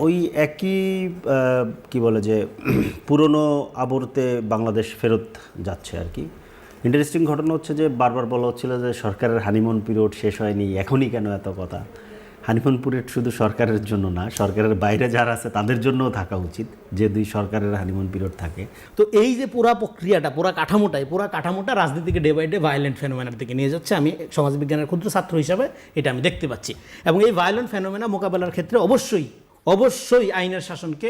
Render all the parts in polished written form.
ওই একই কি বলে যে পুরনো আবর্তে বাংলাদেশ ফেরত যাচ্ছে আর কি। ইন্টারেস্টিং ঘটনা হচ্ছে যে বারবার বলা হচ্ছিল যে সরকারের হানিমুন পিরিয়ড শেষ হয়নি, এখনই কেন এত কথা। হানিমুন পিরিয়ড শুধু সরকারের জন্য না, সরকারের বাইরে যারা আছে তাদের জন্যও থাকা উচিত, যে দুই সরকারের হানিমুন পিরিয়ড থাকে। তো এই যে পুরা প্রক্রিয়াটা, পুরা কাঠামোটা রাজনীতিকে ডে বাই ডে ভায়োলেন্ট ফেনোমেনার দিকে নিয়ে যাচ্ছে। আমি সমাজবিজ্ঞানের ক্ষুদ্র ছাত্র হিসাবে এটা আমি দেখতে পাচ্ছি। এবং এই ভায়োলেন্ট ফেনোমেনা মোকাবেলার ক্ষেত্রে অবশ্যই আইনের শাসনকে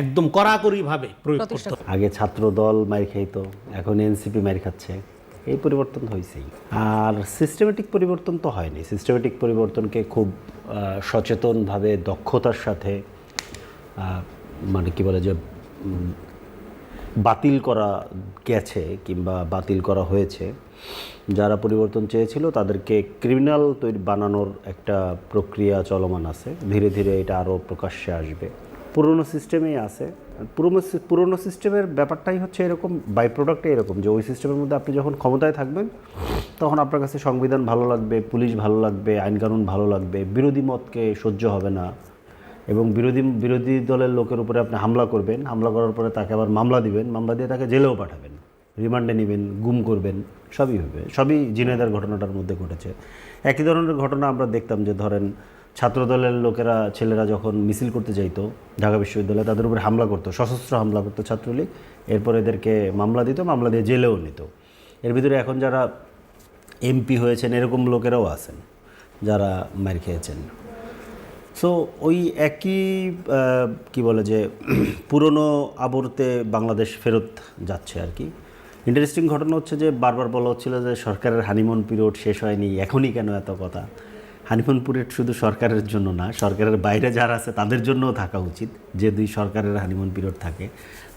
একদম কড়াকড়িভাবে প্রয়োগ করতে হবে। আগে ছাত্র দল মার খাইতো, এখন এনসিপি মার খাচ্ছে, এই পরিবর্তন হয়েছেই। আর সিস্টেমেটিক পরিবর্তন তো হয়নি। সিস্টেমেটিক পরিবর্তনকে খুব সচেতনভাবে দক্ষতার সাথে মানে কি বলে যে বাতিল করা গেছে কিংবা বাতিল করা হয়েছে। যারা পরিবর্তন চেয়েছিল তাদেরকে ক্রিমিনাল বানানোর একটা প্রক্রিয়া চলমান আছে। ধীরে ধীরে এটা আরও প্রকাশ্যে আসবে। পুরনো সিস্টেমেই আছে। পুরনো সিস্টেমের ব্যাপারটাই হচ্ছে এরকম, বাই প্রোডাক্টে এরকম যে ওই সিস্টেমের মধ্যে আপনি যখন ক্ষমতায় থাকবেন তখন আপনার কাছে সংবিধান ভালো লাগবে, পুলিশ ভালো লাগবে, আইনকানুন ভালো লাগবে, বিরোধী মতকে সহ্য হবে না এবং বিরোধী দলের লোকের উপরে আপনি হামলা করবেন, হামলা করার পরে তাকে আবার মামলা দিবেন, মামলা দিয়ে তাকে জেলেও পাঠাবেন, রিমান্ডে নেবেন, গুম করবেন, সবই হবে। সবই ঝিনাইদহের ঘটনাটার মধ্যে ঘটেছে। একই ধরনের ঘটনা আমরা দেখতাম যে ধরেন ছাত্রদলের লোকেরা, ছেলেরা যখন মিছিল করতে যাইতো ঢাকা বিশ্ববিদ্যালয়ে, তাদের উপরে হামলা করতো, সশস্ত্র হামলা করতো ছাত্রলীগ। এরপর এদেরকে মামলা দিত, মামলা দিয়ে জেলেও নিত। এর ভিতরে এখন যারা এমপি হয়েছেন এরকম লোকেরাও আছেন যারা মার খেয়েছেন। সো ওই একই কি বলে যে পুরনো আবর্তে বাংলাদেশ ফেরত যাচ্ছে আর কি। ইন্টারেস্টিং ঘটনা হচ্ছে যে বারবার বলা হচ্ছিল যে সরকারের হানিমুন পিরিয়ড শেষ হয়নি, এখনই কেন এত কথা। হানিমুন পিরিয়ড শুধু সরকারের জন্য না, সরকারের বাইরে যারা আছে তাদের জন্যও থাকা উচিত, যে দুই সরকারের হানিমুন পিরিয়ড থাকে।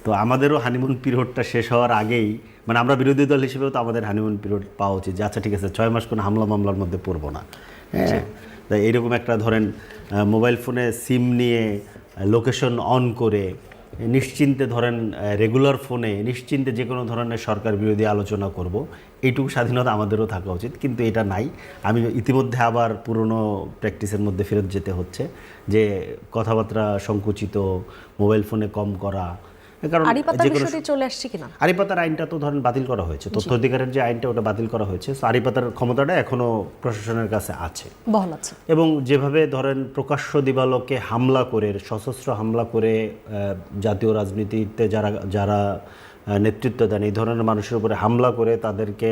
তো আমাদেরও হানিমুন পিরিয়ডটা শেষ হওয়ার আগেই, মানে আমরা বিরোধী দল হিসেবেও তো আমাদের হানিমুন পিরিয়ড পাওয়া উচিত যে আচ্ছা ঠিক আছে 6 মাস কোনো হামলা মামলার মধ্যে পড়বো না। হ্যাঁ, তাই এইরকম একটা ধরেন মোবাইল ফোনে সিম নিয়ে লোকেশন অন করে নিশ্চিন্তে ধরেন রেগুলার ফোনে নিশ্চিন্তে যে কোনো ধরনের সরকার বিরোধী আলোচনা করব, এইটুকু স্বাধীনতা আমাদেরও থাকা উচিত। কিন্তু এটা নাই। আমি ইতিমধ্যে আবার পুরনো প্র্যাকটিসের মধ্যে ফেরত যেতে হচ্ছে, যে কথাবার্তা সংকুচিত, মোবাইল ফোনে কম করা। কারণ চলে আসছে কিনা, আড়িপাতার আইনটা তো ধরেন বাতিল করা হয়েছে, তথ্য অধিকারের যে আইনটা ওটা বাতিল করা হয়েছে। আড়িপাতার ক্ষমতাটা এখনো প্রশাসনের কাছে আছে, বহাল আছে। এবং যেভাবে ধরেন প্রকাশ্য দিবালোকে হামলা করে, সশস্ত্র হামলা করে জাতীয় রাজনীতিতে যারা নেতৃত্ব দেন এই ধরনের মানুষের উপরে হামলা করে তাদেরকে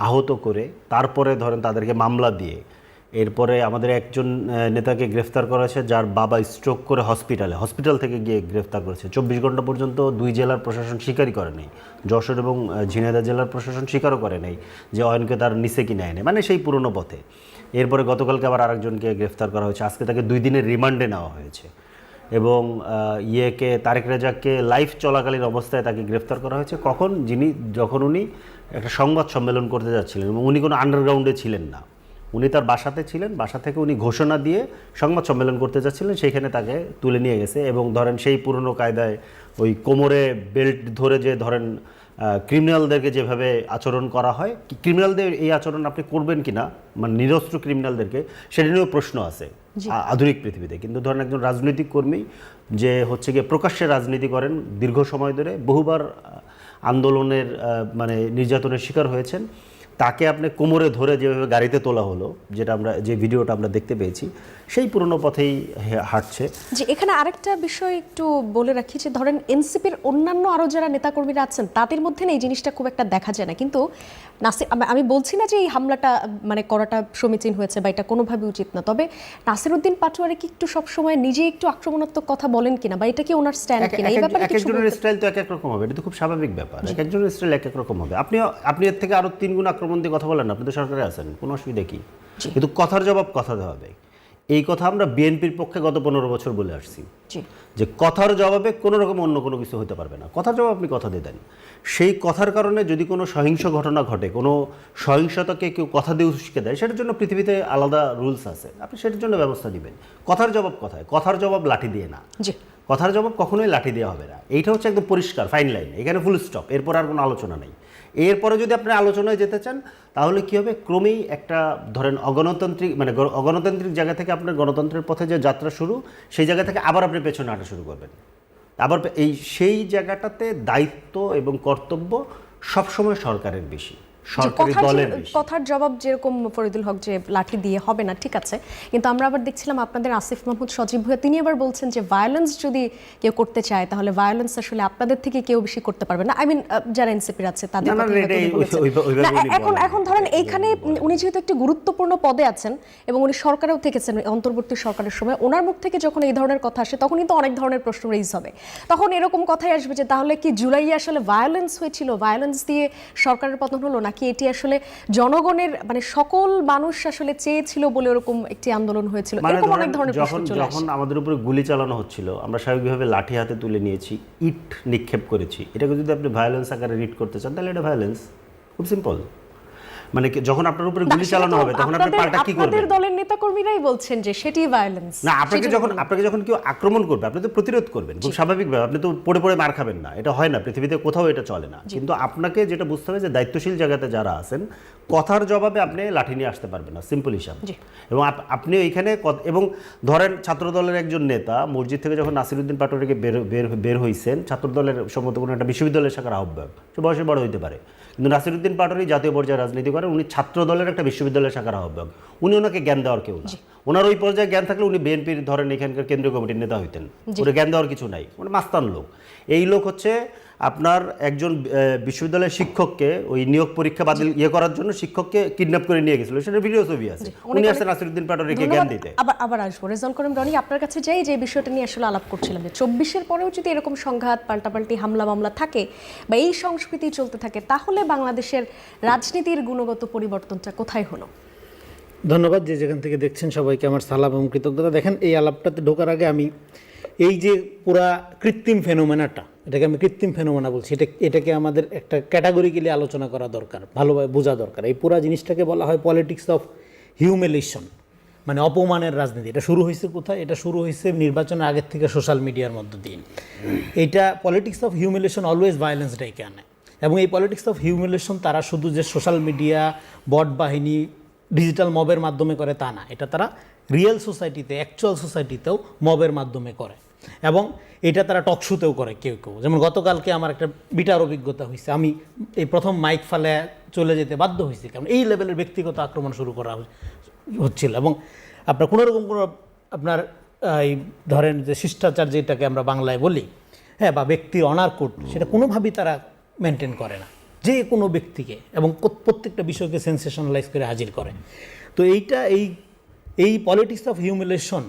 আহত করে তারপরে ধরেন তাদেরকে মামলা দিয়ে এরপরে আমাদের একজন নেতাকে গ্রেফতার করা হয়েছে, যার বাবা স্ট্রোক করে হসপিটাল থেকে গিয়ে গ্রেফতার করেছে। 24 ঘন্টা পর্যন্ত দুই জেলার প্রশাসন স্বীকারই করে নাই, যশোর এবং ঝিনাইদহ জেলার প্রশাসন স্বীকারও করে নাই যে অয়নকে তার নিচে কিনে আনে, মানে সেই পুরনো পথে। এরপরে গতকালকে আবার আরেকজনকে গ্রেফতার করা হয়েছে, আজকে তাকে 2 দিনের রিমান্ডে নেওয়া হয়েছে। এবং তারেক রেজাককে লাইফ চলাকালীন অবস্থায় তাকে গ্রেফতার করা হয়েছে। যখন উনি একটা সংবাদ সম্মেলন করতে যাচ্ছিলেন, এবং উনি কোনো আন্ডারগ্রাউন্ডে ছিলেন না, উনি তার বাসাতে ছিলেন। বাসা থেকে উনি ঘোষণা দিয়ে সংবাদ সম্মেলন করতে যাচ্ছিলেন, সেইখানে তাকে তুলে নিয়ে গেছে। এবং ধরেন সেই পুরনো কায়দায় ওই কোমরে বেল্ট ধরে যে ধরেন ক্রিমিনালদেরকে যেভাবে আচরণ করা হয়, ক্রিমিনালদের এই আচরণ আপনি করবেন কিনা, মানে নিরস্ত্র ক্রিমিনালদেরকে, সেটা নিয়েও প্রশ্ন আছে আধুনিক পৃথিবীতে। কিন্তু ধরেন একজন রাজনৈতিক কর্মী যে হচ্ছে গিয়ে প্রকাশ্যে রাজনীতি করেন, দীর্ঘ সময় ধরে বহুবার আন্দোলনের মানে নির্যাতনের শিকার হয়েছেন, তাকে আপনি কোমরে ধরে যেভাবে গাড়িতে তোলা হলো, যে ভিডিওটা আমরা দেখতে পেয়েছি, সেই পুরনো পথেই হাঁটছে। যে এখানে আরেকটা বিষয় একটু বলে রাখি, যে ধরেন এনসিপির অন্যান্য আরও যারা নেতাকর্মীরা আছেন তাদের মধ্যে না এই জিনিসটা খুব একটা দেখা যায় না। কিন্তু আমি বলছি না যে এই হামলাটা মানে করাটা সমীচীন হয়েছে বা এটা কোনোভাবে উচিত না, তবে নাসিরউদ্দিন পাটোয়ারি কি একটু সবসময় নিজে একটু আক্রমণাত্মক কথা বলেন কিনা, বা এটা কি ওনার স্ট্যান্ড কিনা, এই ব্যাপারে একজনের স্টাইল তো এক রকম হবে, এটা তো খুব স্বাভাবিক ব্যাপার। একজনের স্টাইল এক রকম হবে। আপনি এর থেকে আরো 3 গুণ আক্রমণ দিয়ে কথা বলেন, আপনি তো সরকারে আছেন, কোনো অসুবিধা কি? কিন্তু কথার জবাব কথা দেওয়া হবে। এই কথা আমরা বিএনপির পক্ষে গত 15 বছর বলে আসছি, যে কথার জবাবে কোনো রকম অন্য কোনো কিছু হতে পারবে না। কথার জবাব আপনি কথা দিয়ে দেন, সেই কথার কারণে যদি কোনো সহিংস ঘটনা ঘটে, কোনো সহিংসতাকে কেউ কথা দিয়ে উস্কে দেয়, সেটার জন্য পৃথিবীতে আলাদা রুলস আছে, আপনি সেটার জন্য ব্যবস্থা নেবেন। কথার জবাব কথায়, কথার জবাব লাঠি দিয়ে না। কথার জবাব কখনোই লাঠি দেওয়া হবে না। এইটা হচ্ছে একদম পরিষ্কার ফাইন লাইন, এখানে ফুল স্টপ, এরপর আর কোনো আলোচনা নেই। এরপরে যদি আপনি আলোচনায় যেতে চান তাহলে কি হবে, ক্রমেই একটা ধরেন অগণতান্ত্রিক মানে অগণতান্ত্রিক জায়গা থেকে আপনার গণতন্ত্রের পথে যে যাত্রা শুরু, সেই জায়গা থেকে আবার আপনি পেছনে হাঁটা শুরু করবেন। আবার সেই জায়গাটাতে দায়িত্ব এবং কর্তব্য সবসময় সরকারের বেশি, সরকারি দলের বেশি। কথার জবাব যেরকম ফরিদুল হক যে লাঠি দিয়ে হবে না, ঠিক আছে, কিন্তু আমরা আবার দেখছিলাম আপনাদের আসিফ মাহমুদ সজীব ভুঁইয়া তিনি আবার বলছেন যে ভায়োলেন্স যদি কেউ করতে চায় তাহলে ভায়োলেন্স আসলে আপনাদের থেকে কেউ বেশি করতে পারবে না। আই মিন যারা এনসিপির আছে তাদের না, না, কথা হয়তো উনি বলেছেন। ওইভাবে না, উনি এখন বলেন। এখন ধরেন এইখানে উনি যেহেতু একটি গুরুত্বপূর্ণ পদে আছেন এবং উনি সরকারেও থেকেছেন অন্তর্বর্তী সরকারের সময়, ওনার মুখ থেকে যখন এই ধরনের কথা আসে তখন কিন্তু অনেক ধরনের প্রশ্ন রেইজ হবে। তখন এরকম কথাই আসবে যে তাহলে কি জুলাইয়ে আসলে ভায়োলেন্স হয়েছিল, ভায়োলেন্স দিয়ে সরকারের পতন হলো, নাকি এটি আসলে জনগণের মানে সকল মানুষ আসলে চেয়েছিল বলে এরকম একটি আন্দোলন হয়েছিল, মানে এরকম অনেক ধরনের প্রশ্ন যখন চলে আসে। যখন আমাদের উপরে গুলি চালানো হচ্ছিল আমরা স্বাভাবিকভাবে লাঠি হাতে তুলে নিয়েছি, ইট নিক্ষেপ করেছি। এটাকে যদি আপনি ভায়োলেন্স আকারে রিড করতে চান তাহলে এটা ভায়োলেন্স, খুব সিম্পল। মানে যখন আপনার উপরে গুলি চালানো হবে তখন আপনি পাল্টা কি করবেন? আপনাদের দলের নেতাকর্মীরাই বলছেন যে সেটি ভায়োলেন্স। না, আপনাকে যখন কেউ আক্রমণ করবে আপনি তো প্রতিরোধ করবেন, খুব স্বাভাবিকভাবে। আপনি তো পড়ে পড়ে মার খাবেন না, এটা হয় না, পৃথিবীতে কোথাও এটা চলে না। কিন্তু আপনাকে যেটা বুঝতে হবে যে দায়িত্বশীল জায়গাতে যারা আছেন কথার জবাবে আপনি লাঠি নিয়ে আসতে পারবেন না, সিম্পল হিসাব। এবং আপনি এইখানে এবং ধরেন ছাত্রদলের একজন নেতা মসজিদ থেকে যখন নাসিরউদ্দিন পাটোয়ারিকে বের হইছেন, ছাত্রদলের সম্মত কোনো একটা বিশ্ববিদ্যালয়ের শাখার আহ্বায়ক, সে বয়সে বড় হইতে পারে, কিন্তু নাসিরউদ্দিন পাটোয়ারি জাতীয় পর্যায়ে রাজনীতি করেন, উনি ছাত্রদলের একটা বিশ্ববিদ্যালয়ের শাখার আহ্বায়ক, উনি ওনাকে জ্ঞান দেওয়ার কেউ না। ওনার ওই পর্যায়ে জ্ঞান থাকলে উনি বিএনপির ধরেন এখানকার কেন্দ্রীয় কমিটির নেতা হইতেন, ওটা জ্ঞান দেওয়ার কিছু নাই, মানে মাস্তান লোক। এই লোক হচ্ছে আপনার একজন বিশ্ববিদ্যালয়ের শিক্ষককে ওই নিয়োগ পরীক্ষা বাতিল করার জন্য শিক্ষককে কিডন্যাপ করে নিয়ে গেছিল, সেটা ভিডিও ছবি আছে। উনি আসছেন নাসিরউদ্দিন পাটোয়ারিকে জ্ঞান দিতে। আবার আসবো রেজাল্ট করেন রনি, আপনার কাছে যাই যে বিষয়টা নিয়ে আসলে আলাপ করছিলাম যে 24-এর পরেও যদি এরকম সংঘাত পাল্টাপাল্টি হামলা মামলা থাকে বা এই সংস্কৃতি চলতে থাকে তাহলে বাংলাদেশের রাজনীতির গুণগত পরিবর্তনটা কোথায় হলো? ধন্যবাদ যে যেখান থেকে দেখছেন সবাইকে আমার সালাম এবং কৃতজ্ঞতা। দেখেন, এই আলাপটাতে ঢোকার আগে আমি এই যে পুরা কৃত্রিম ফেনোমেনাটা, এটাকে আমি কৃত্রিম ফেনোমেনা বলছি, এটাকে আমাদের একটা ক্যাটাগরিক্যালি আলোচনা করা দরকার, ভালোভাবে বোঝা দরকার। এই পুরা জিনিসটাকে বলা হয় পলিটিক্স অফ হিউমিলেশন, মানে অপমানের রাজনীতি। এটা শুরু হয়েছে কোথায়? এটা শুরু হয়েছে নির্বাচনের আগের থেকে সোশ্যাল মিডিয়ার মধ্য দিয়ে। এইটা politics of humiliation always violence ডেকে আনে, এবং এই পলিটিক্স অফ হিউমিলেশন তারা শুধু যে সোশ্যাল মিডিয়া, বট বাহিনী, ডিজিটাল মবের মাধ্যমে করে তা না, এটা তারা রিয়েল সোসাইটিতে, অ্যাকচুয়াল সোসাইটিতেও মবের মাধ্যমে করে, এবং এটা তারা টকশোতেও করে কেউ কেউ। যেমন গতকালকে আমার একটা বিটার অভিজ্ঞতা হয়েছে, আমি এই প্রথম মাইক ফালে চলে যেতে বাধ্য হয়েছি, কারণ এই লেভেলের ব্যক্তিগত আক্রমণ শুরু করা হচ্ছিল। এবং আপনার কোনোরকম কোনো আপনার এই ধরেন যে শিষ্টাচার যেটাকে আমরা বাংলায় বলি, হ্যাঁ, বা ব্যক্তির অনার কোড, সেটা কোনোভাবেই তারা মেনটেন করে না, যে কোনো ব্যক্তিকে, এবং প্রত্যেকটা বিষয়কে সেন্সেশনালাইজ করে হাজির করে। তো এই পলিটিক্স অফ হিউমিলেশন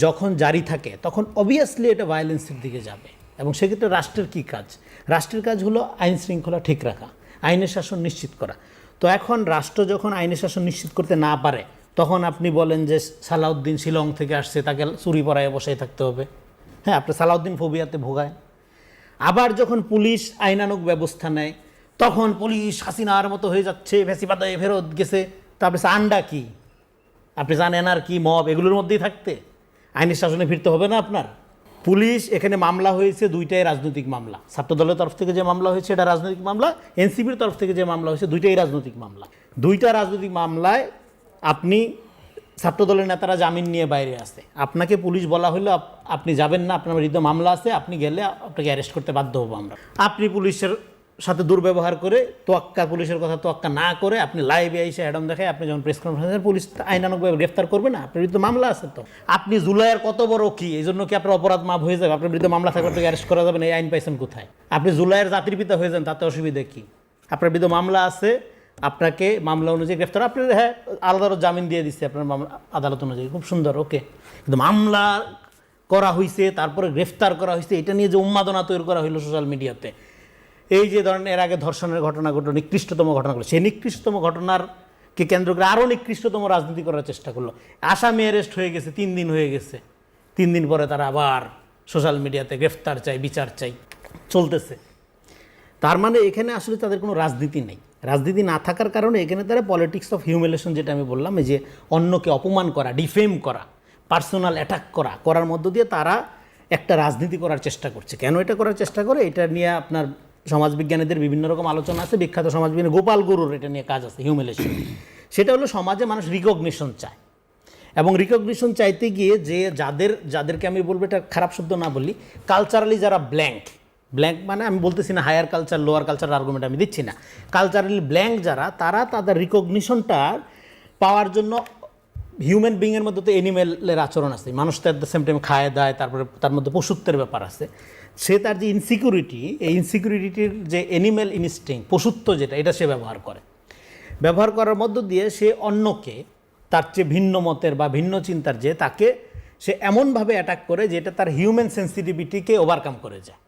যখন জারি থাকে তখন অবভিয়াসলি এটা ভায়োলেন্সের দিকে যাবে। এবং সেক্ষেত্রে রাষ্ট্রের কী কাজ? রাষ্ট্রের কাজ হলো আইন শৃঙ্খলা ঠিক রাখা, আইনের শাসন নিশ্চিত করা। তো এখন রাষ্ট্র যখন আইনের শাসন নিশ্চিত করতে না পারে তখন আপনি বলেন যে সালাউদ্দিন শিলং থেকে আসছে, তাকে চুরি পরায় বসায় থাকতে হবে। হ্যাঁ, আপনি সালাউদ্দিন ফোবিয়াতে ভোগায়। আবার যখন পুলিশ আইনানুগ ব্যবস্থা নেয় তখন পুলিশ হাসিনার মতো হয়ে যাচ্ছে, ফ্যাসিবাদে ফেরত গেছে। তারপরে আন্ডা কি আপনি জানেন, আর কি মব, এগুলোর মধ্যেই থাকতে আইনের শাসনে ফিরতে হবে না আপনার? পুলিশ এখানে মামলা হয়েছে, দুইটাই রাজনৈতিক মামলা। ছাত্রদলের তরফ থেকে যে মামলা হয়েছে এটা রাজনৈতিক মামলা, এনসিপির তরফ থেকে যে মামলা হয়েছে দুইটাই রাজনৈতিক মামলা। দুইটা রাজনৈতিক মামলায় আপনি ছাত্রদলের নেতারা জামিন নিয়ে বাইরে আসে, আপনাকে পুলিশ বলা হলো আপনি যাবেন না, আপনার বিরুদ্ধে মামলা আছে, আপনি গেলে আপনাকে অ্যারেস্ট করতে বাধ্য হবো আমরা। আপনি পুলিশের সাথে দুর্ব্যবহার করে পুলিশের কথা তোয়াক্কা না করে আপনি লাইভে এসে অ্যাডাম দেখায় আপনি যখন প্রেস কনফারেন্সে, পুলিশ আইনানুগভাবে গ্রেফতার করবে না, আপনার বিরুদ্ধে মামলা আছে। তো আপনি জুলাইয়ের কত বড় কি, এই জন্য কি আপনার অপরাধ মাফ হয়ে যাবে? আপনার বিরুদ্ধে মামলা থাকলে থেকে অ্যারেস্ট করা যাবে না, এই আইন পাইছেন কোথায়? আপনি জুলাইয়ের জাতির পিতা হয়ে যান, তাতে অসুবিধা কি? আপনার বিরুদ্ধে মামলা আছে, আপনাকে মামলা অনুযায়ী গ্রেফতার, আপনার হ্যাঁ আলাদা জামিন দিয়ে দিচ্ছে আপনার আদালত অনুযায়ী, খুব সুন্দর, ওকে। কিন্তু মামলা করা হয়েছে, তারপরে গ্রেফতার করা হয়েছে, এটা নিয়ে যে উন্মাদনা তৈরি করা হইলো সোশ্যাল মিডিয়াতে, এই যে ধরেন এর আগে ধর্ষণের ঘটনা ঘটলো, নিকৃষ্টতম ঘটনাগুলো, সেই নিকৃষ্টতম ঘটনারকে কেন্দ্র করে আরও নিকৃষ্টতম রাজনীতি করার চেষ্টা করলো। আসামি অ্যারেস্ট হয়ে গেছে, 3 দিন হয়ে গেছে, 3 দিন পরে তারা আবার সোশ্যাল মিডিয়াতে গ্রেফতার চাই, বিচার চাই, চলতেছে। তার মানে এখানে আসলে তাদের কোনো রাজনীতি নেই। রাজনীতি না থাকার কারণে এখানে তারা পলিটিক্স অফ হিউমিলেশন, যেটা আমি বললাম, এই যে অন্যকে অপমান করা, ডিফেম করা, পার্সোনাল অ্যাটাক করার মধ্য দিয়ে তারা একটা রাজনীতি করার চেষ্টা করছে। কেন এটা করার চেষ্টা করে? এটা নিয়ে আপনার সমাজবিজ্ঞানীদের বিভিন্ন রকম আলোচনা আছে, বিখ্যাত সমাজবিজ্ঞানী গোপাল গুরুর এটা নিয়ে কাজ আছে, হিউমিলেশন। সেটা হলো সমাজে মানুষ রিকগনিশন চায়, এবং রিকগনিশন চাইতে গিয়ে যে যাদেরকে আমি বলবো, এটা খারাপ শব্দ না বলি, কালচারালি যারা ব্ল্যাঙ্ক মানে আমি বলতেছি না higher culture lower culture argument আমি দিচ্ছি না, কালচারালি ব্ল্যাঙ্ক যারা, তারা তাদের রিকগনিশনটা পাওয়ার জন্য হিউম্যান বিংয়ের মধ্যে তো অ্যানিমেলের আচরণ আছে, মানুষ তো অ্যাট দ্য সেম টাইম খায় দায়, তারপরে তার মধ্যে পশুত্বের ব্যাপার আছে, সে তার যে ইনসিকিউরিটি, এই ইনসিকিউরিটির যে অ্যানিমেল ইনস্টিং পশুত্ব যেটা, এটা সে ব্যবহার করার মধ্য দিয়ে সে অন্যকে তার চেয়ে ভিন্ন মতের বা ভিন্ন চিন্তার যে তাকে সে এমনভাবে অ্যাটাক করে যেটা তার হিউম্যান সেন্সিটিভিটিকে ওভারকাম করে যায়।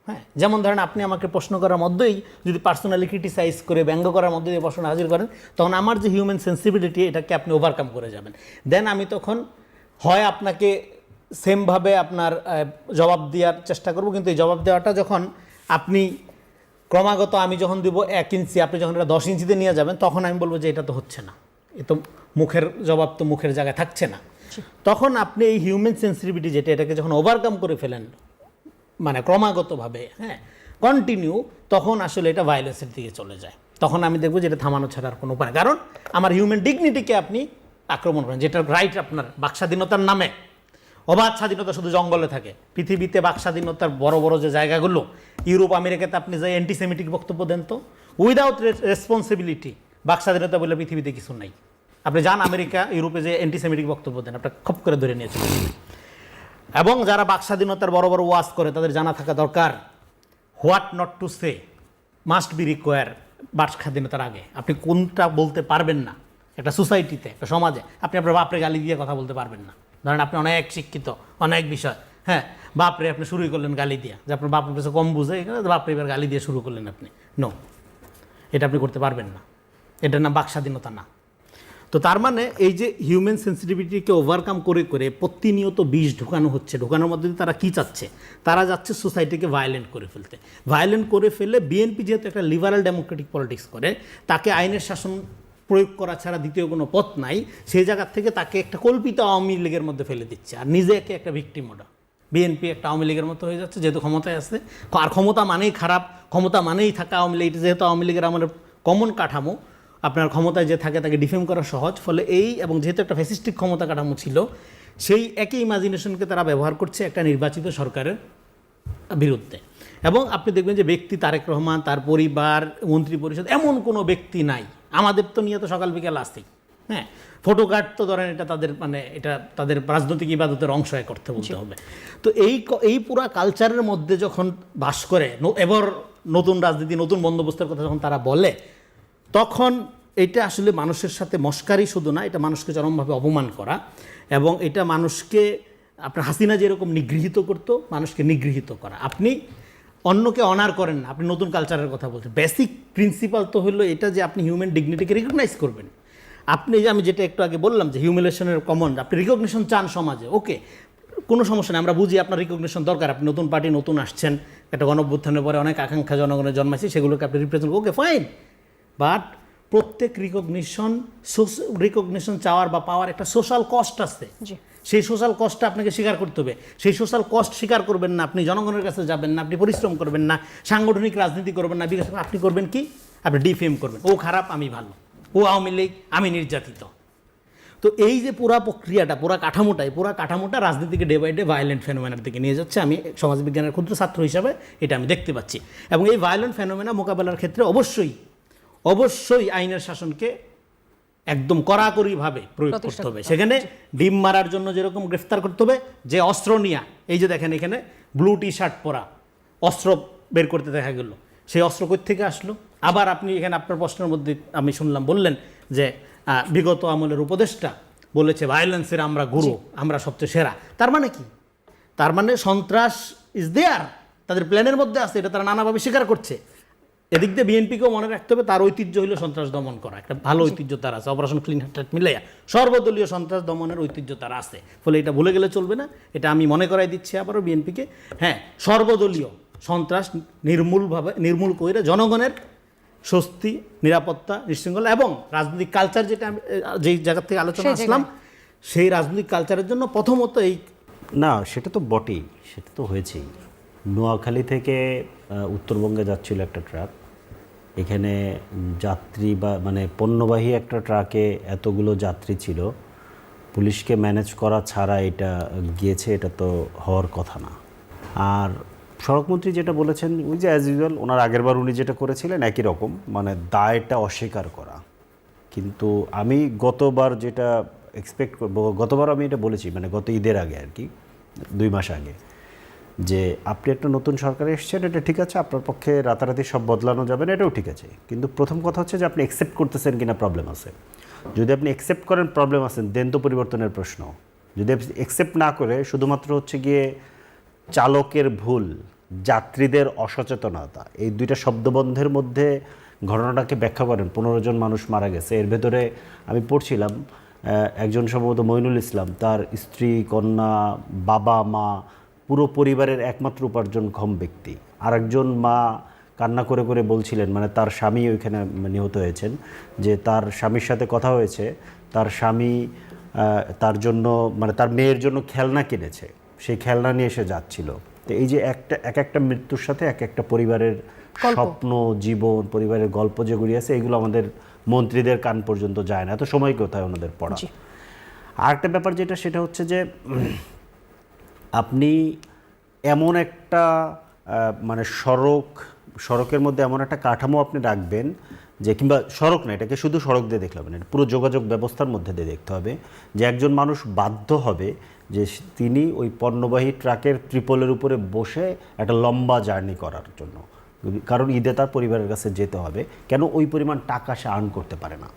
হ্যাঁ, যেমন ধরেন আপনি আমাকে প্রশ্ন করার মধ্যেই যদি পার্সোনালি ক্রিটিসাইজ করে ব্যঙ্গ করার মধ্যে দিয়ে প্রশ্ন হাজির করেন, তখন আমার যে হিউম্যান সেন্সিটিভিটি এটাকে আপনি ওভারকাম করে যাবেন। দেন আমি তখন হয় আপনাকে সেমভাবে আপনার জবাব দেওয়ার চেষ্টা করব, কিন্তু এই জবাব দেওয়াটা যখন আপনি ক্রমাগত, আমি যখন দিব 1 ইঞ্চি, আপনি যখন এটা 10 ইঞ্চিতে নিয়ে যাবেন, তখন আমি বলবো যে এটা তো হচ্ছে না, এ তো মুখের জবাব তো মুখের জায়গায় থাকছে না। তখন আপনি এই হিউম্যান সেন্সিটিভিটি যেটা, এটাকে যখন ওভারকাম করে ফেলেন মানে ক্রমাগতভাবে, হ্যাঁ কন্টিনিউ, তখন আসলে এটা ভায়োলেন্সের দিকে চলে যায়। তখন আমি দেখবো যে এটা থামানো ছাড়া আর কোনো উপায় নেই। কারণ আমার হিউম্যান ডিগনিটিকে আপনি আক্রমণ করেন, যেটা রাইট আপনার বাকস্বাধীনতার নামে। অবাধ স্বাধীনতা শুধু জঙ্গলে থাকে, পৃথিবীতে বাকস্বাধীনতার বড় বড় যে জায়গাগুলো, ইউরোপ আমেরিকাতে আপনি যে অ্যান্টিসেমিটিক বক্তব্য দেন, তো উইদাউট রেসপন্সিবিলিটি বাকস্বাধীনতা বলে পৃথিবীতে কিছু নাই। আপনি যান আমেরিকা ইউরোপে যে অ্যান্টিসেমিটিক বক্তব্য দেন, আপনার খপ করে ধরে নিয়েছেন। এবং যারা বাকস্বাধীনতার বড় বড় ওয়াজ করে, তাদের জানা থাকা দরকার what not to say must be require. বাকস্বাধীনতার আগে আপনি কোনটা বলতে পারবেন না একটা সোসাইটিতে, একটা সমাজে, আপনি আপনার বাপরে গালি দিয়ে কথা বলতে পারবেন না। ধরেন আপনি অনেক শিক্ষিত, অনেক বিষয়, হ্যাঁ, বাপরে আপনি শুরুই করলেন গালি দিয়ে, যে আপনার বাপের কাছে কম বুঝে, এখানে বাপরে এবার গালি দিয়ে শুরু করলেন আপনি, নো, এটা আপনি করতে পারবেন না, এটার নাম বাকস্বাধীনতা না। তো তার মানে এই যে হিউম্যান সেন্সিটিভিটিকে ওভারকাম করে করে প্রতিনিয়ত বিষ ঢুকানো হচ্ছে, ঢুকানোর মধ্যে দিয়ে তারা কী চাচ্ছে, তারা যাচ্ছে সোসাইটিকে ভায়োলেন্ট করে ফেলতে। ভায়োলেন্ট করে ফেলে বিএনপি যেহেতু একটা লিবারাল ডেমোক্রেটিক পলিটিক্স করে, তাকে আইনের শাসন প্রয়োগ করা ছাড়া দ্বিতীয় কোনো পথ নাই, সেই জায়গার থেকে তাকে একটা কল্পিত আওয়ামী লীগের মধ্যে ফেলে দিচ্ছে, আর নিজেকে একটা ভিক্টিম ওটা। বিএনপি একটা আওয়ামী লীগের মতো হয়ে যাচ্ছে, যেহেতু ক্ষমতায় আছে, আর ক্ষমতা মানেই খারাপ, ক্ষমতা মানেই থাকা আওয়ামী লীগ, যেহেতু আওয়ামী লীগের আমাদের কমন কাঠামো, আপনার ক্ষমতায় যে থাকে তাকে ডিফেম করা সহজ, ফলে এই, এবং যেহেতু একটা ফ্যাসিস্টিক ক্ষমতা কাঠামো ছিল, সেই একই ইমাজিনেশনকে তারা ব্যবহার করছে একটা নির্বাচিত সরকারের বিরুদ্ধে। এবং আপনি দেখবেন যে ব্যক্তি তারেক রহমান, তার পরিবার, মন্ত্রী পরিষদ, এমন কোনো ব্যক্তি নাই, আমাদের তো নিয়ে তো সকাল বিকাল আসতেই, হ্যাঁ, ফটো কার্ড তো ধরেন এটা তাদের মানে এটা তাদের রাজনৈতিক ইবাদতের অংশ করতে বলতে হবে। তো এই পুরা কালচারের মধ্যে যখন বাস করে, এবার নতুন রাজনীতি, নতুন বন্দোবস্তের কথা যখন তারা বলে, তখন এটা আসলে মানুষের সাথে মস্কারি শুধু না, এটা মানুষকে চরমভাবে অপমান করা, এবং এটা মানুষকে, আপনার হাসিনা যেরকম নিগৃহীত করতো, মানুষকে নিগৃহীত করা। আপনি অন্যকে অনার করেন না, আপনি নতুন কালচারের কথা বলছেন। বেসিক প্রিন্সিপাল তো হলো এটা যে আপনি হিউম্যান ডিগনিটিকে রিকগনাইজ করবেন। আপনি যে আমি যেটা একটু আগে বললাম যে হিউমিলেশনের কমন, আপনি রিকগনিশন চান সমাজে, ওকে, কোনো সমস্যা নেই, আমরা বুঝি আপনার রিকগনিশন দরকার, আপনি নতুন পার্টি, নতুন আসছেন, একটা গণঅভ্যুত্থানের পরে অনেক আকাঙ্ক্ষা জনগণের জন্মাইছে, সেগুলোকে আপনি রিপ্রেজেন্ট, ওকে ফাইন। বাট প্রত্যেক রিকগনিশন চাওয়ার বা পাওয়ার একটা সোশ্যাল কস্ট আছে, সেই সোশ্যাল কস্টটা আপনাকে স্বীকার করতে হবে। সেই সোশ্যাল কস্ট স্বীকার করবেন না, আপনি জনগণের কাছে যাবেন না, আপনি পরিশ্রম করবেন না, সাংগঠনিক রাজনীতি করবেন না, বিকাশ, আপনি করবেন কি, আপনি ডিফেম করবেন, ও খারাপ আমি ভালো, ও আওয়ামী লীগ আমি নির্যাতিত। তো এই যে পুরা প্রক্রিয়াটা, পুরা কাঠামোটা রাজনীতিকে ডে বাই ডে ভায়োলেন্ট ফেনোমেনার দিকে নিয়ে যাচ্ছে। আমি সমাজবিজ্ঞানের ক্ষুদ্র ছাত্র হিসাবে এটা আমি দেখতে পাচ্ছি। এবং এই ভায়োলেন্ট ফেনোমেনা মোকাবেলার ক্ষেত্রে অবশ্যই আইনের শাসনকে একদম কড়াকড়িভাবে প্রয়োগ করতে হবে। সেখানে ডিম মারার জন্য যেরকম গ্রেফতার করতে হবে, যে অস্ত্র নিয়া, এই যে দেখেন এখানে ব্লু টি শার্ট পরা অস্ত্র বের করতে দেখা গেল, সেই অস্ত্র কোথা থেকে আসলো? আবার আপনি এখানে আপনার প্রশ্নের মধ্যে আমি শুনলাম বললেন যে বিগত আমলের উপদেষ্টা বলেছে ভায়োলেন্সের আমরা গুরু, আমরা সবচেয়ে সেরা। তার মানে কি? তার মানে সন্ত্রাস ইজ দেয়ার, তাদের প্ল্যানের মধ্যে আছে, এটা তারা নানাভাবে স্বীকার করছে। এদিক দিয়ে বিএনপিকেও মনে রাখতে হবে, তার ঐতিহ্য হলো সন্ত্রাস দমন করা, একটা ভালো ঐতিহ্য তার আছে, অপারেশন ক্লিন হার্ট মিলাইয়া সর্বদলীয় সন্ত্রাস দমনের ঐতিহ্য তার আছে। ফলে এটা ভুলে গেলে চলবে না, এটা আমি মনে করাই দিচ্ছি আবারও বিএনপিকে। হ্যাঁ, সর্বদলীয় সন্ত্রাস নির্মূল করে জনগণের স্বস্তি, নিরাপত্তা, নিশৃঙ্খলা এবং রাজনৈতিক কালচার, যেটা আমি যেই জায়গা থেকে আলোচনা আসলাম, সেই রাজনৈতিক কালচারের জন্য প্রথমত এই না, সেটা তো বটেই, সেটা তো হয়েছেই। নোয়াখালী থেকে উত্তরবঙ্গে যাচ্ছিল একটা ট্রাক। এখানে যাত্রী বা মানে পণ্যবাহী একটা ট্রাকে এতগুলো যাত্রী ছিল, পুলিশকে ম্যানেজ করা ছাড়া এটা গিয়েছে, এটা তো হওয়ার কথা না। আর সড়কমন্ত্রী যেটা বলেছেন ওই যে অ্যাজ ইউজুয়াল ওনার আগেরবার উনি যেটা করেছিলেন একই রকম, মানে দায়টা অস্বীকার করা। কিন্তু আমি গতবার যেটা এক্সপেক্ট করবো, গতবার আমি এটা বলেছি মানে গত ঈদের আগে আর কি, 2 মাস আগে, যে আপনি একটা নতুন সরকারে এসেছেন, এটা ঠিক আছে, আপনার পক্ষে রাতারাতি সব বদলানো যাবে না, এটাও ঠিক আছে। কিন্তু প্রথম কথা হচ্ছে যে আপনি অ্যাকসেপ্ট করতেছেন কিনা প্রবলেম আছে। যদি আপনি অ্যাকসেপ্ট করেন প্রবলেম আছেন, দেন তো পরিবর্তনের প্রশ্ন। যদি আপনি অ্যাকসেপ্ট না করে শুধুমাত্র হচ্ছে গিয়ে চালকের ভুল, যাত্রীদের অসচেতনতা, এই দুইটা শব্দবন্ধের মধ্যে ঘটনাটাকে ব্যাখ্যা করেন, 15 জন মানুষ মারা গেছে। এর ভেতরে আমি পড়ছিলাম একজন সম্ভবত মইনুল ইসলাম, তার স্ত্রী, কন্যা, বাবা, মা, পুরো পরিবারের একমাত্র উপার্জনক্ষম ব্যক্তি। আরেকজন মা কান্না করে করে বলছিলেন, মানে তার স্বামী ওইখানে নিহত হয়েছেন, যে তার স্বামীর সাথে কথা হয়েছে, তার স্বামী তার জন্য মানে তার মেয়ের জন্য খেলনা কিনেছে, সেই খেলনা নিয়ে এসে যাচ্ছিল। তো এই যে এক একটা মৃত্যুর সাথে এক একটা পরিবারের স্বপ্ন, জীবন, পরিবারের গল্প যে গড়িয়ে আছে, এগুলো আমাদের মন্ত্রীদের কান পর্যন্ত যায় না, এত সময় কোথায় ওনাদের পড়া। আর একটা ব্যাপার যেটা, সেটা হচ্ছে যে আপনি এমন একটা মানে সড়কের মধ্যে এমন একটা কাঠামো আপনি রাখবেন যে, কিংবা সড়ক না, এটাকে শুধু সড়ক দিয়ে দেখলে হবে না, পুরো যোগাযোগ ব্যবস্থার মধ্যে দিয়ে দেখতে হবে, যে একজন মানুষ বাধ্য হবে যে তিনি ওই পণ্যবাহী ট্রাকের ত্রিপলের উপরে বসে একটা লম্বা জার্নি করার জন্য, কারণ ঈদে তার পরিবারের কাছে যেতে হবে, কেন ওই পরিমাণ টাকা সে আর্ন করতে পারে না।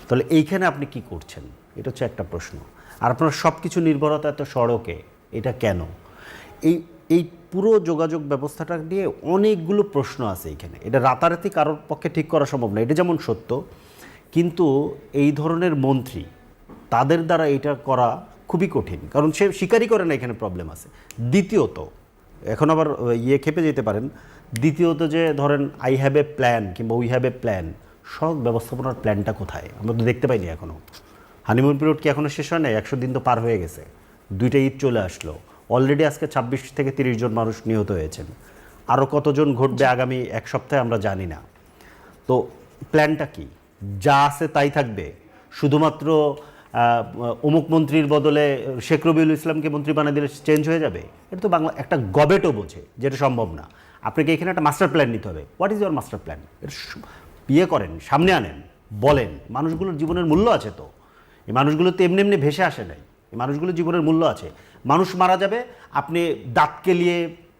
তাহলে এইখানে আপনি কি করছেন, এটা হচ্ছে একটা প্রশ্ন। আর আপনার সব কিছু নির্ভরতা এত সড়কে, এটা কেন? এই পুরো যোগাযোগ ব্যবস্থাটা নিয়ে অনেকগুলো প্রশ্ন আছে এইখানে। এটা রাতারাতি কারোর পক্ষে ঠিক করা সম্ভব না, এটা যেমন সত্য, কিন্তু এই ধরনের মন্ত্রী, তাদের দ্বারা এটা করা খুবই কঠিন, কারণ সে স্বীকারই করে না এখানে প্রবলেম আছে। দ্বিতীয়ত, এখন আবার খেপে যেতে পারেন, দ্বিতীয়ত যে ধরেন আই হ্যাভ এ প্ল্যান কিংবা উই হ্যাভ এ প্ল্যান, সড়ক ব্যবস্থাপনার প্ল্যানটা কোথায়? আমরা তো দেখতে পাইনি এখনও। হানিমুন পিরিয়ড কি এখনও শেষ হয় নাই? 100 দিন তো পার হয়ে গেছে, 2টা ঈদ চলে আসলো, অলরেডি আজকে 26 থেকে 30 জন মানুষ নিহত হয়েছেন, আরও কতজন ঘটবে আগামী 1 সপ্তাহে আমরা জানি না। তো প্ল্যানটা কি? যা আছে তাই থাকবে, শুধুমাত্র অমুক মন্ত্রীর বদলে শেখ রবিউল ইসলামকে মন্ত্রী বানিয়ে দিলে চেঞ্জ হয়ে যাবে? এটা তো বাংলা একটা গবেটও বোঝে, যেটা সম্ভব না। আপনাকে এখানে একটা মাস্টার প্ল্যান নিতে হবে। What is your master plan? এটা করেন, সামনে আনেন, বলেন। মানুষগুলোর জীবনের মূল্য আছে তো, এই মানুষগুলো তো এমনি এমনি ভেসে আসে নাই, এই মানুষগুলোর জীবনের মূল্য আছে। মানুষ মারা যাবে, আপনি দাঁত কেলিয়ে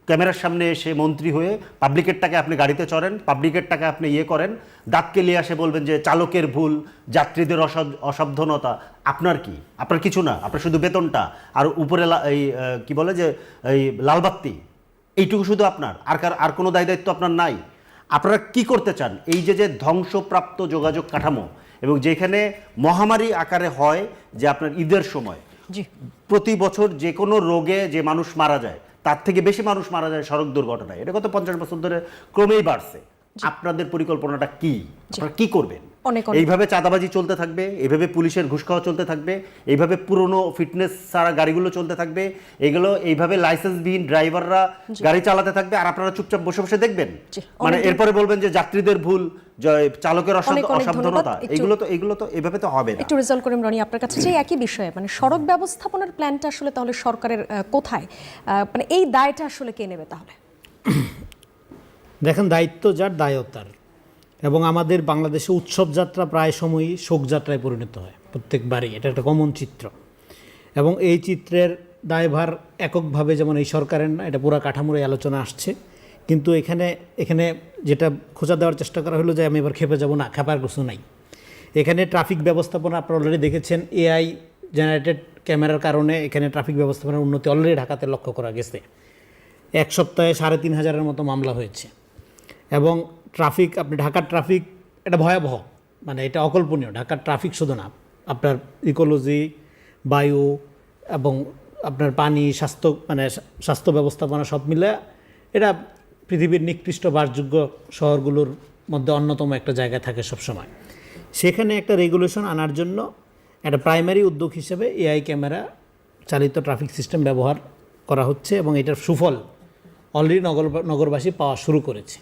ক্যামেরার সামনে এসে মন্ত্রী হয়ে পাবলিকের টাকা আপনি গাড়িতে চড়েন, পাবলিকের টাকা আপনি করেন, দাঁত কেলিয়ে আসে বলবেন যে চালকের ভুল, যাত্রীদের অসাবধানতা। আপনার কি? আপনার কিছু না, আপনার শুধু বেতনটা আর উপরে এই কি বলে যে এই লালবাত্তি, এইটুকু শুধু আপনার, আর কোনো দায় দায়িত্ব আপনার নাই। আপনারা কি করতে চান? এই যে ধ্বংসপ্রাপ্ত যোগাযোগ কাঠামো, এবং যেখানে মহামারী আকারে হয় যে আপনার ঈদের সময় প্রতি বছর যে কোনো রোগে যে মানুষ মারা যায়, তার থেকে বেশি মানুষ মারা যায় সড়ক দুর্ঘটনায়, এটা গত 50 বছর ধরে ক্রমেই বাড়ছে। আপনাদের পরিকল্পনাটা কি? আপনারা কি করবেন? এইভাবে চাঁদাবাজি চলতে থাকবে, এইভাবে পুলিশের ঘুষ খাওয়া চলতে থাকবে, এইভাবে পুরনো ফিটনেস ছাড়া গাড়িগুলো চলতে থাকবে, এগুলো এইভাবে লাইসেন্সবিহীন ড্রাইভাররা গাড়ি চালাতে থাকবে, আর আপনারা চুপচাপ বসে বসে দেখবেন। মানে এরপরে বলবেন যে যাত্রীদের ভুল, চালকের অসাবধানতা, এগুলো তো এভাবে তো হবে না। একটু রিজলভ করেন রনি, আপনার কাছে যে একই বিষয়ে, মানে সড়ক ব্যবস্থাপনার প্ল্যানটা আসলে তাহলে সরকারের কোথায়, মানে এই দায়টা আসলে কে নেবে তাহলে? দেখেন, দায়িত্ব যার, দায়ও তার। এবং আমাদের বাংলাদেশে উৎসব যাত্রা প্রায় সময়ই শোকযাত্রায় পরিণত হয় প্রত্যেকবারই, এটা একটা কমন চিত্র। এবং এই চিত্রের দায়ভার এককভাবে যেমন এই সরকারের না, এটা পুরো কাঠামোর আলোচনা আসছে। কিন্তু এখানে যেটা খোঁজা দেওয়ার চেষ্টা করা হলো যে আমি এবার খেপে যাব না, খেপার কিছু নাই। এখানে ট্রাফিক ব্যবস্থাপনা আপনারা অলরেডি দেখেছেন, এআই জেনারেটেড ক্যামেরার কারণে এখানে ট্রাফিক ব্যবস্থাপনার উন্নতি অলরেডি ঢাকাতে লক্ষ্য করা গেছে। 1 সপ্তাহে 3,500-এর মতো মামলা হয়েছে। এবং ট্রাফিক, আপনি ঢাকার ট্রাফিক, এটা ভয়াবহ, মানে এটা অকল্পনীয়। ঢাকার ট্রাফিক শুধু না, আপনার ইকোলজি, বায়ু এবং আপনার পানি, স্বাস্থ্য ব্যবস্থাপনা সব মিলে এটা পৃথিবীর নিকৃষ্ট বাসযোগ্য শহরগুলোর মধ্যে অন্যতম একটা জায়গায় থাকে সবসময়। সেখানে একটা রেগুলেশন আনার জন্য একটা প্রাইমারি উদ্যোগ হিসেবে এআই ক্যামেরা চালিত ট্রাফিক সিস্টেম ব্যবহার করা হচ্ছে, এবং এটার সুফল অলরেডি নগরবাসী পাওয়া শুরু করেছে।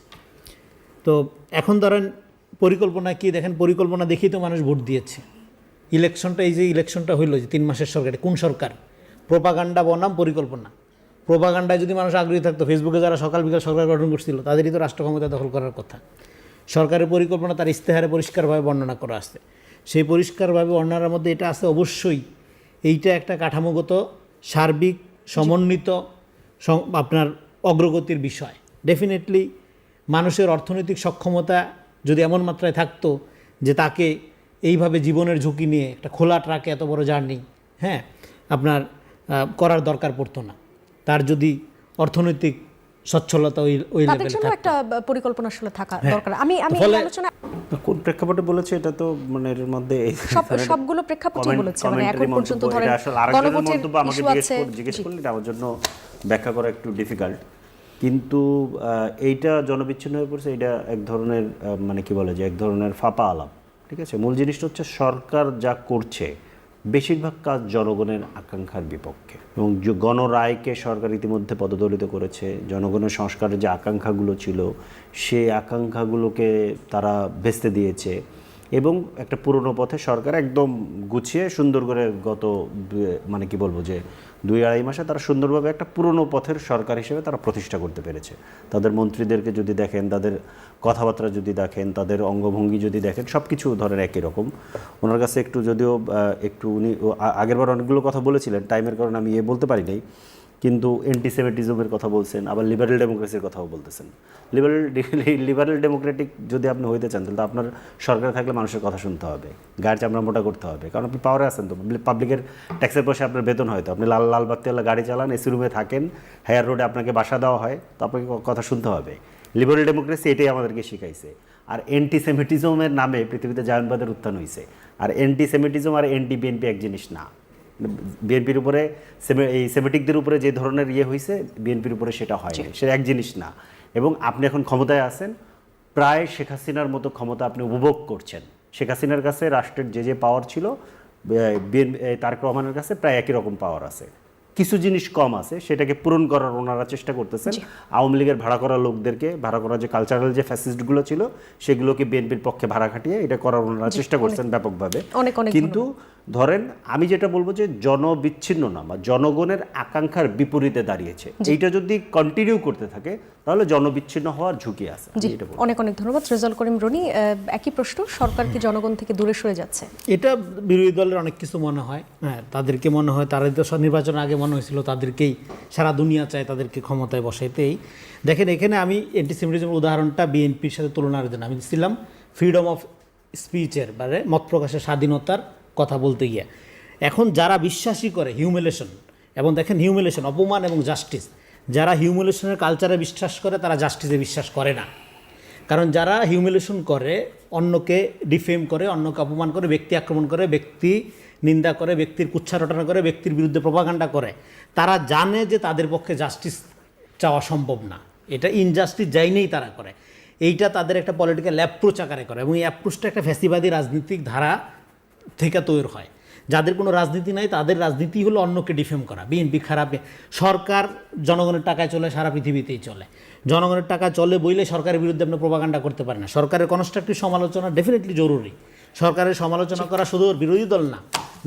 তো এখন ধরেন পরিকল্পনা কি দেখেন, পরিকল্পনা দেখেই তো মানুষ ভোট দিয়েছে। ইলেকশনটা, এই যে ইলেকশনটা হইলো যে 3 মাসের সরকার, কোন সরকার? প্রোপাগান্ডা বনাম পরিকল্পনা। প্রোপাগান্ডায় যদি মানুষ আগ্রহী থাকতো, ফেসবুকে যারা সকাল বিকাল সরকার গঠন করছিল তাদেরই তো রাষ্ট্র ক্ষমতা দখল করার কথা। সরকারের পরিকল্পনা তার ইস্তেহারে পরিষ্কারভাবে বর্ণনা করা আছে। সেই পরিষ্কারভাবে বর্ণনার মধ্যে এটা আছে অবশ্যই এইটা একটা কাঠামোগত সার্বিক সমন্বিত আপনার অগ্রগতির বিষয়। ডেফিনেটলি মানুষের অর্থনৈতিক সক্ষমতা যদি এমন মাত্রায় থাকতো যে তাকে এইভাবে জীবনের ঝুঁকি নিয়ে একটা খোলা ট্রাকে এত বড় জার্নি আপনার করার দরকার পড়তো না। তার যদি অর্থনৈতিক সচ্ছলতা ওই তাদের লেভেলে জন্য থাকতো। একটা পরিকল্পনা আসলে থাকা হ্যাঁ। দরকার। আমি ফলে এই আলোচনা কোন প্রেক্ষাপটে বলেছে এটা তো মানে এর মধ্যে সবগুলো প্রেক্ষাপটেই বলেছে, মানে এখন পর্যন্ত ধরেন গণভোটের গণভোটের মন্তব্য আমাকে ইস্যু আছে। জিজ্ঞেস করলে এটা আমার জন্য ব্যাখ্যা করা একটু ডিফিকাল্ট, কিন্তু এইটা জনবিচ্ছিন্ন হয়ে পড়ছে। এটা এক ধরনের মানে কি বলে যে এক ধরনের ফাঁপা আলাপ, ঠিক আছে। মূল জিনিসটা হচ্ছে সরকার যা করছে বেশিরভাগ কাজ জনগণের আকাঙ্ক্ষার বিপক্ষে, এবং গণরায়কে সরকার ইতিমধ্যে পদদলিত করেছে। জনগণের সংস্কারের যে আকাঙ্ক্ষাগুলো ছিল সেই আকাঙ্ক্ষাগুলোকে তারা ভেস্তে দিয়েছে, এবং একটা পুরনো পথে সরকার একদম গুছিয়ে সুন্দর করে গত মানে কি বলবো যে 2-2.5 মাসে তারা সুন্দরভাবে একটা পুরনো পথের সরকার হিসেবে তারা প্রতিষ্ঠা করতে পেরেছে। তাদের মন্ত্রীদেরকে যদি দেখেন, তাদের কথাবার্তা যদি দেখেন, তাদের অঙ্গভঙ্গি যদি দেখেন, সব কিছু ধরেন একই রকম। ওনার কাছে একটু যদিও একটু উনি আগেরবার অনেকগুলো কথা বলেছিলেন, টাইমের কারণে আমি বলতে পারি নাই, কিন্তু অ্যান্টিসেমিটিজমের কথা বলছেন, আবার লিবারেল ডেমোক্রেসির কথাও বলতেছেন। লিবারেল ডেমোক্রেটিক যদি আপনি হইতে চান তাহলে আপনার সরকার থাকলে মানুষের কথা শুনতে হবে, গায়ের চামড়া মোটা করতে হবে, কারণ আপনি পাওয়ারে আছেন তো, পাবলিকের ট্যাক্সের পয়সা আপনার বেতন হয় তো, আপনি লাল বাত্তিওয়ালা গাড়ি চালান, এসি রুমে থাকেন, হায়ার রোডে আপনাকে বাসা দেওয়া হয়, তো আপনাকে কথা শুনতে হবে। লিবারেল ডেমোক্রেসি এটাই আমাদেরকে শিখাইছে। আর অ্যান্টিসেমিটিজমের নামে পৃথিবীতে জায়নবাদের উত্থান হয়েছে। আর অ্যান্টিসেমিটিজম আর অ্যান্টি বিএনপি এক জিনিস না। বিএনপির উপরে এই সেমেটিকদের উপরে যে ধরনের হয়েছে, বিএনপির উপরে সেটা হয় না, সেটা এক জিনিস না। এবং আপনি এখন ক্ষমতায় আছেন, প্রায় শেখ হাসিনার মতো ক্ষমতা আপনি উপভোগ করছেন। শেখ হাসিনার কাছে রাষ্ট্রের যে পাওয়ার ছিল, তারেক রহমানের কাছে প্রায় একই রকম পাওয়ার আছে। কিছু জিনিস কম আছে, সেটাকে পূরণ করার ওনারা চেষ্টা করতেছেন। আওয়ামী লীগের ভাড়া করা লোকদেরকে, ভাড়া করা যে কালচারাল যে ফ্যাসিস্টগুলো ছিল সেগুলোকে বিএনপির পক্ষে ভাড়া খাটিয়ে এটা করার ওনারা চেষ্টা করছেন ব্যাপকভাবে। কিন্তু ধরেন আমি যেটা বলবো যে জনবিচ্ছিন্ন না, বা জনগণের আকাঙ্ক্ষার বিপরীতে দাঁড়িয়েছে, এইটা যদি কন্টিনিউ করতে থাকে তাহলে জনবিচ্ছিন্ন হওয়ার ঝুঁকি আছে। অনেক অনেক ধন্যবাদ রেজাউল করিম রনি। একই প্রশ্ন, সরকার কি জনগণ থেকে দূরে সরে যাচ্ছে? এটা বিরোধী দলের অনেক কিছু মনে হয়, হ্যাঁ, তাদেরকে মনে হয়, তারা তো নির্বাচনের আগে মনে হয়েছিল তাদেরকেই সারা দুনিয়া চায় তাদেরকে ক্ষমতায় বসাইতেই। দেখেন এখানে আমি অ্যান্টিসেমিটিজমের উদাহরণটা বিএনপির সাথে তুলনার জন্য আমি দিচ্ছিলাম ফ্রিডম অফ স্পিচের, মানে মত প্রকাশের স্বাধীনতার কথা বলতে গিয়ে। এখন যারা বিশ্বাসী করে হিউমিলেশন, এবং দেখেন হিউমিলেশন, অপমান এবং জাস্টিস, যারা হিউমিলেশনের কালচারে বিশ্বাস করে তারা জাস্টিসে বিশ্বাস করে না। কারণ যারা হিউমিলেশন করে, অন্যকে ডিফেম করে, অন্যকে অপমান করে, ব্যক্তি আক্রমণ করে, ব্যক্তি নিন্দা করে, ব্যক্তির কুচ্ছা রটনা করে, ব্যক্তির বিরুদ্ধে প্রপাগান্ডা করে, তারা জানে যে তাদের পক্ষে জাস্টিস চাওয়া সম্ভব না। এটা ইনজাস্টিস যাইনেই তারা করে। এইটা তাদের একটা পলিটিক্যাল অ্যাপ্রোচ আকারে করে, এবং এই অ্যাপ্রোচটা একটা ফ্যাসিবাদী রাজনীতিক ধারা থেকে তৈরি হয়। যাদের কোনো রাজনীতি নাই তাদের রাজনীতি হলো অন্যকে ডিফেম করা। বিএনপি খারাপ, সরকার জনগণের টাকায় চলে, সারা পৃথিবীতেই চলে। জনগণের টাকা চলে বইলে সরকারের বিরুদ্ধে আপনি প্রপাগান্ডা করতে পারেন না। সরকারের কনস্ট্রাকটিভ সমালোচনা ডেফিনেটলি জরুরি। সরকারের সমালোচনা করা শুধু বিরোধী দল না,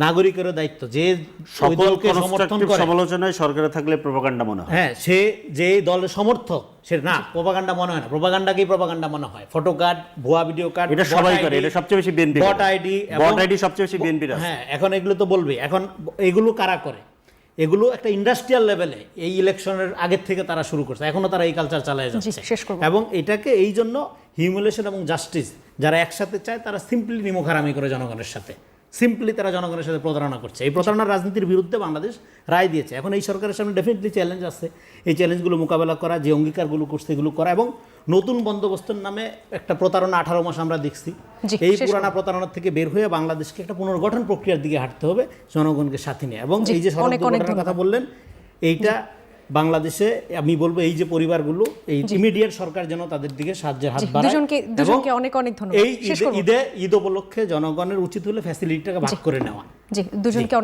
নাগরিকেরও দায়িত্ব। যে দলকে সমর্থন করে, সমালোচনায় সরকারে থাকলে প্রপাগান্ডা মনে হয়, হ্যাঁ, সে যে দলের সমর্থক, সে না প্রপাগান্ডা মনে হয় না, প্রপাগান্ডাকেই প্রপাগান্ডা মনে হয়। ফটো কার্ড, ভুয়া ভিডিও কার্ড, এটা সবাই করে, এটা সবচেয়ে বেশি বিএনপি, বট আইডি সবচেয়ে বেশি বিএনপির আছে। হ্যাঁ, এখন এগুলো তো বলবে। এখন এগুলো কারা করে? এগুলো একটা ইন্ডাস্ট্রিয়াল লেভেলে এই ইলেকশনের আগের থেকে তারা শুরু করছে, এখনো তারা এই কালচার চালায় যাচ্ছে। এবং এটাকে এই জন্য হিউমিলেশন এবং জাস্টিস যারা একসাথে চায় তারা সিম্পলি নিমুখারামি করে জনগণের সাথে, সিম্পলি তারা জনগণের সাথে প্রতারণা করছে। এই প্রতারণার রাজনীতির বিরুদ্ধে বাংলাদেশ রায় দিয়েছে। এখন এই সরকারের সামনে ডেফিনেটলি চ্যালেঞ্জ আছে, এই চ্যালেঞ্জগুলো মোকাবেলা করা, যে অঙ্গীকারগুলো করছে এগুলো করা, এবং নতুন বন্দোবস্তের নামে একটা প্রতারণা 18 মাস আমরা দেখছি। এই পুরানা প্রতারণার থেকে বের হয়ে বাংলাদেশকে একটা পুনর্গঠন প্রক্রিয়ার দিকে হাঁটতে হবে জনগণকে সাথে নিয়ে। এবং এই যে সড়ক দুর্ঘটনার কথা বললেন, এইটা বাংলাদেশে আমি বলবো এই যে পরিবারগুলো, এই ইমিডিয়েট সরকার যেন তাদের দিকে সাহায্যের হাত বাড়ায়। দুজনকে অনেক অনেক ধন্যবাদ। এই ঈদ উপলক্ষে জনগণের উচিত হলে ফ্যাসিলিটিটাকে ভাগ করে নেওয়া। জি, দুজনকে অনেক